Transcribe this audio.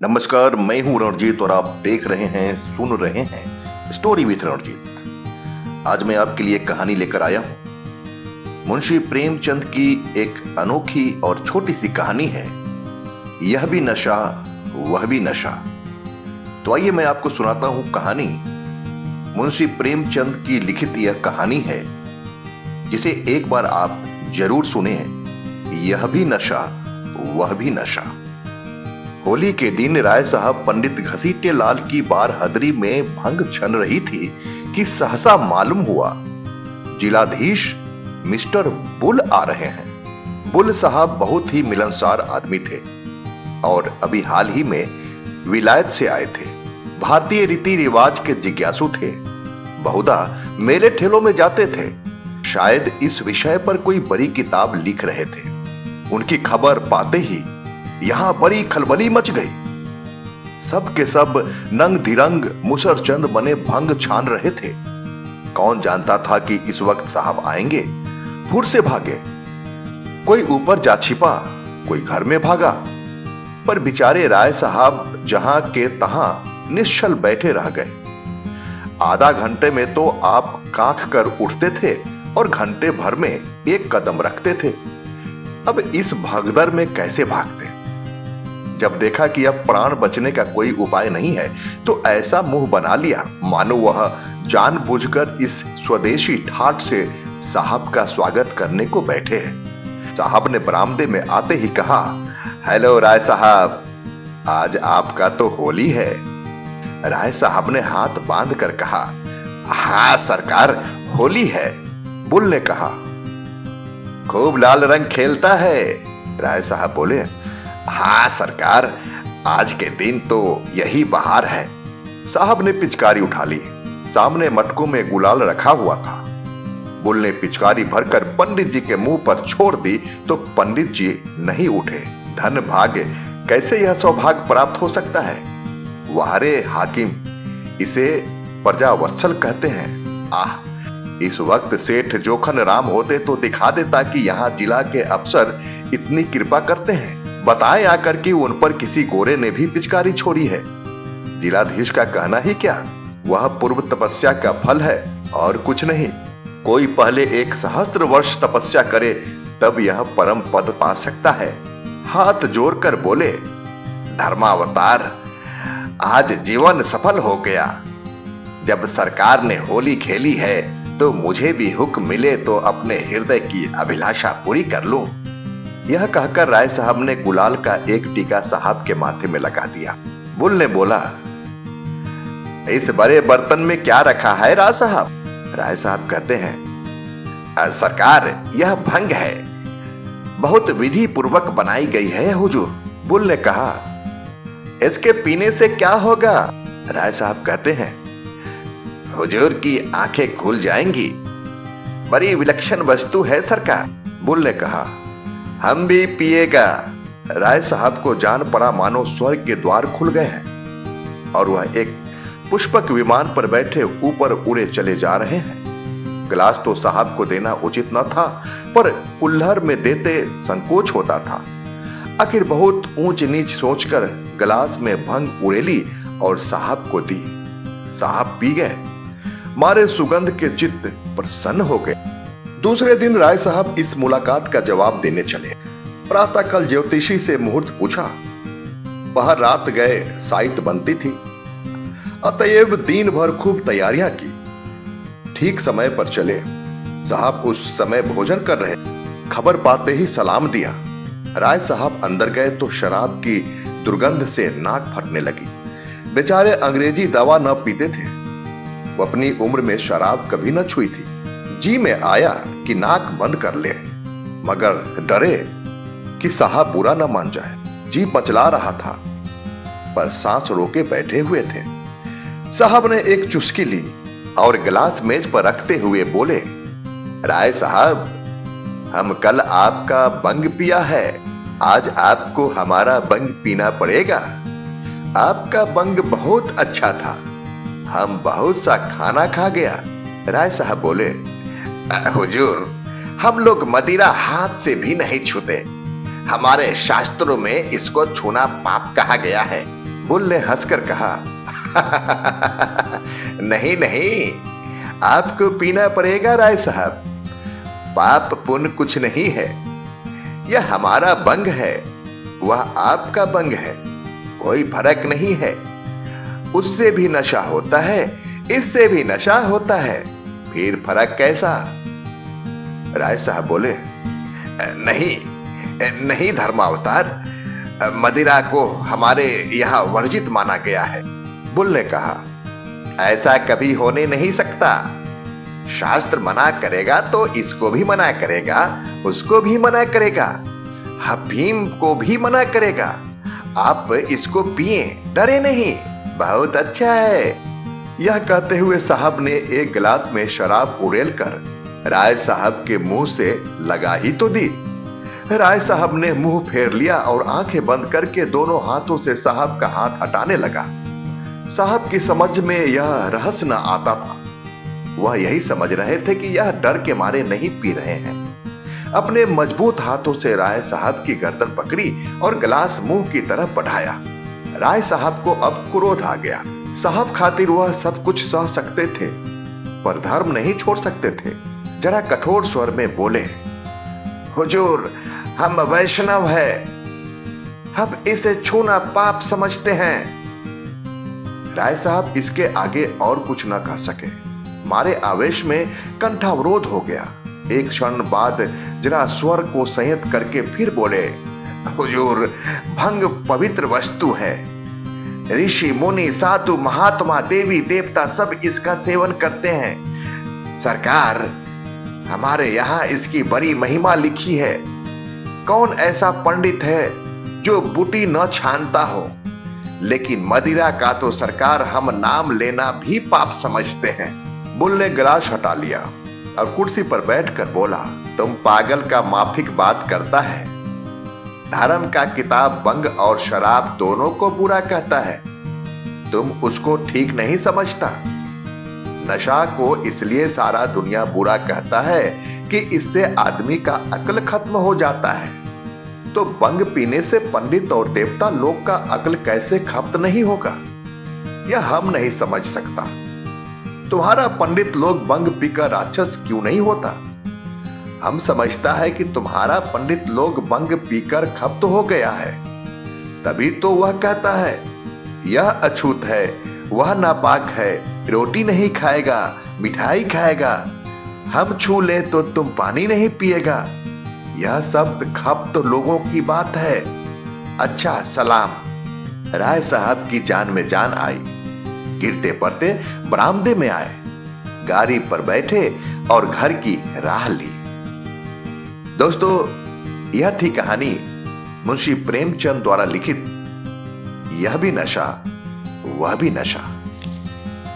नमस्कार, मैं हूं रणजीत और आप देख रहे हैं, सुन रहे हैं स्टोरी विथ रणजीत। आज मैं आपके लिए कहानी लेकर आया हूं। मुंशी प्रेमचंद की एक अनोखी और छोटी सी कहानी है। यह भी नशा, वह भी नशा। तो आइए मैं आपको सुनाता हूं कहानी। मुंशी प्रेमचंद की लिखित यह कहानी है जिसे एक बार आप जरूर सुने। यह भी नशा, वह भी नशा। होली के दिन राय साहब पंडित घसीटे लाल की बार हदरी में भंग छन रही थी कि सहसा मालूम हुआ जिलाधीश मिस्टर बुल आ रहे हैं। बुल साहब बहुत ही मिलनसार आदमी थे और अभी हाल ही में विलायत से आए थे। भारतीय रीति रिवाज के जिज्ञासु थे। बहुधा मेले ठेलों में जाते थे। शायद इस विषय पर कोई बड़ी किताब लिख रहे थे। उनकी खबर पाते ही यहां बड़ी खलबली मच गई। सब के सब नंग धिरंग मुसरचंद बने भंग छान रहे थे। कौन जानता था कि इस वक्त साहब आएंगे। फुर से भागे, कोई ऊपर जा छिपा, कोई घर में भागा, पर बेचारे राय साहब जहां के तहां निश्चल बैठे रह गए। आधा घंटे में तो आप कांख कर उठते थे और घंटे भर में एक कदम रखते थे। अब इस भगदड़ में कैसे भागते। जब देखा कि अब प्राण बचने का कोई उपाय नहीं है तो ऐसा मुंह बना लिया मानो वह जानबूझकर इस स्वदेशी ठाट से साहब का स्वागत करने को बैठे हैं। साहब ने बरामदे में आते ही कहा, हेलो राय साहब, आज आपका तो होली है। राय साहब ने हाथ बांध कर कहा, हाँ सरकार, होली है। बुल ने कहा, खूब लाल रंग खेलता है। राय साहब बोले, हाँ सरकार, आज के दिन तो यही बहार है। साहब ने पिचकारी उठा ली। सामने मटकों में गुलाल रखा हुआ था। बुल ने पिचकारी भरकर पंडित जी के मुंह पर छोड़ दी तो पंडित जी नहीं उठे। धन भाग्य, कैसे यह सौभाग्य प्राप्त हो सकता है। वारे हाकिम, इसे प्रजावत्सल कहते हैं। आह, इस वक्त सेठ जोखन राम होते तो दिखा देता कि यहाँ जिला के अफसर इतनी कृपा करते हैं। बताएं आकर कि उन पर किसी गोरे ने भी पिचकारी छोड़ी है। जिलाधीश का कहना ही क्या, वह पूर्व तपस्या का फल है और कुछ नहीं। कोई पहले 1 सहस्त्र वर्ष तपस्या करे तब यह परम पद पा सकता है। हाथ जोड़कर बोले, धर्मावतार, आज जीवन सफल हो गया। जब सरकार ने होली खेली है तो मुझे भी हुक्म मिले तो अपने हृदय की अभिलाषा पूरी कर लूं। यह कहकर राय साहब ने गुलाल का एक टीका साहब के माथे में लगा दिया। बुल ने बोला, इस बड़े बर्तन में क्या रखा है राय साहब। राय साहब कहते हैं, सरकार, यह भंग है, बहुत विधि पूर्वक बनाई गई है हुजूर। बुल ने कहा, इसके पीने से क्या होगा। राय साहब कहते हैं, हुजूर की आंखें खुल जाएंगी, बड़ी विलक्षण वस्तु है सरकार। बुल ने कहा, हम भी पिएगा। राय साहब को जान पड़ा मानो स्वर्ग के द्वार खुल गए हैं और वह एक पुष्पक विमान पर बैठे ऊपर उड़े चले जा रहे हैं। गिलास तो साहब को देना उचित न था, पर कुल्हड़ में देते संकोच होता था। आखिर बहुत ऊंच नीच सोचकर गिलास में भंग उड़ेली और साहब को दी। साहब पी गए। मारे सुगंध के चित्त प्रसन्न हो गए। दूसरे दिन राय साहब इस मुलाकात का जवाब देने चले। प्रातःकाल ज्योतिषी से मुहूर्त पूछा। बाहर रात गए साइत बनती थी, अतएव दिन भर खूब तैयारियां की। ठीक समय पर चले। साहब उस समय भोजन कर रहे। खबर पाते ही सलाम दिया। राय साहब अंदर गए तो शराब की दुर्गंध से नाक फटने लगी। बेचारे अंग्रेजी दवा न पीते थे। वो अपनी उम्र में शराब कभी न छुई थी। जी में आया कि नाक बंद कर ले, मगर डरे कि साहब बुरा न मान जाए। जी पचला रहा था, पर सांस रोके बैठे हुए थे। साहब ने एक चुस्की ली और गिलास मेज पर रखते हुए बोले, राय साहब, हम कल आपका बंग पिया है, आज आपको हमारा बंग पीना पड़ेगा। आपका बंग बहुत अच्छा था, हम बहुत सा खाना खा गया। राय साहब बोले, हुजूर, हम लोग मदिरा हाथ से भी नहीं छूते। हमारे शास्त्रों में इसको छूना पाप कहा गया है। बुल ने हंसकर कहा, नहीं नहीं, आपको पीना पड़ेगा राय साहब। पाप पुण्य कुछ नहीं है, यह हमारा बंग है, वह आपका बंग है, कोई फर्क नहीं है। उससे भी नशा होता है, इससे भी नशा होता है, फिर फर्क कैसा? राय साहब बोले, नहीं नहीं धर्मावतार, मदिरा को हमारे यहां वर्जित माना गया है। बुल ने कहा, ऐसा कभी होने नहीं सकता। शास्त्र मना करेगा तो इसको भी मना करेगा, उसको भी मना करेगा, अफीम को भी मना करेगा। आप इसको पिए, डरे नहीं, बहुत अच्छा है। यह कहते हुए साहब ने एक गिलास में शराब उड़ेल कर राय साहब के मुंह से लगा ही तो दी। राय साहब ने मुंह फेर लिया और आंखें बंद करके दोनों हाथों से साहब का हाथ हटाने लगा। साहब की समझ में यह रहस्य न आता था। वह यही समझ रहे थे कि यह डर के मारे नहीं पी रहे हैं। अपने मजबूत हाथों से राय साहब की गर्दन पकड़ी और गिलास मुंह की तरफ बढ़ाया। राय साहब को अब क्रोध आ गया। साहब खातिर वह सब कुछ सह सकते थे, पर धर्म नहीं छोड़ सकते थे। जरा कठोर स्वर में बोले, हुजूर, हम वैष्णव है, हम इसे छूना पाप समझते हैं। राय साहब इसके आगे और कुछ न कह सके। मारे आवेश में कंठावरोध हो गया। एक क्षण बाद जरा स्वर को संयत करके फिर बोले, हुजूर, भंग पवित्र वस्तु है। ऋषि मुनि साधु महात्मा देवी देवता सब इसका सेवन करते हैं। सरकार, हमारे यहाँ इसकी बड़ी महिमा लिखी है। कौन ऐसा पंडित है जो बूटी न छानता हो? लेकिन मदिरा का तो सरकार हम नाम लेना भी पाप समझते हैं। बुल ने गिलास हटा लिया और कुर्सी पर बैठकर बोला, तुम पागल का माफिक बात करता है। धर्म का किताब बंग और शराब दोनों को बुरा कहता है, तुम उसको ठीक नहीं समझता। नशा को इसलिए सारा दुनिया बुरा कहता है कि इससे आदमी का अक्ल खत्म हो जाता है। तो बंग पीने से पंडित और देवता लोग का अक्ल कैसे खत्म नहीं होगा, यह हम नहीं समझ सकता। तुम्हारा पंडित लोग बंग पीकर राक्षस क्यों नहीं होता? हम समझता है कि तुम्हारा पंडित लोग बंग पीकर खप्त हो गया है, तभी तो वह कहता है यह अछूत है, वह नापाक है, रोटी नहीं खाएगा, मिठाई खाएगा। हम छू ले तो तुम पानी नहीं पिएगा। यह शब्द खप्त लोगों की बात है। अच्छा, सलाम। राय साहब की जान में जान आई। गिरते पड़ते बरामदे में आए, गाड़ी पर बैठे और घर की राह ली। दोस्तों, यह थी कहानी मुंशी प्रेमचंद द्वारा लिखित यह भी नशा वह भी नशा।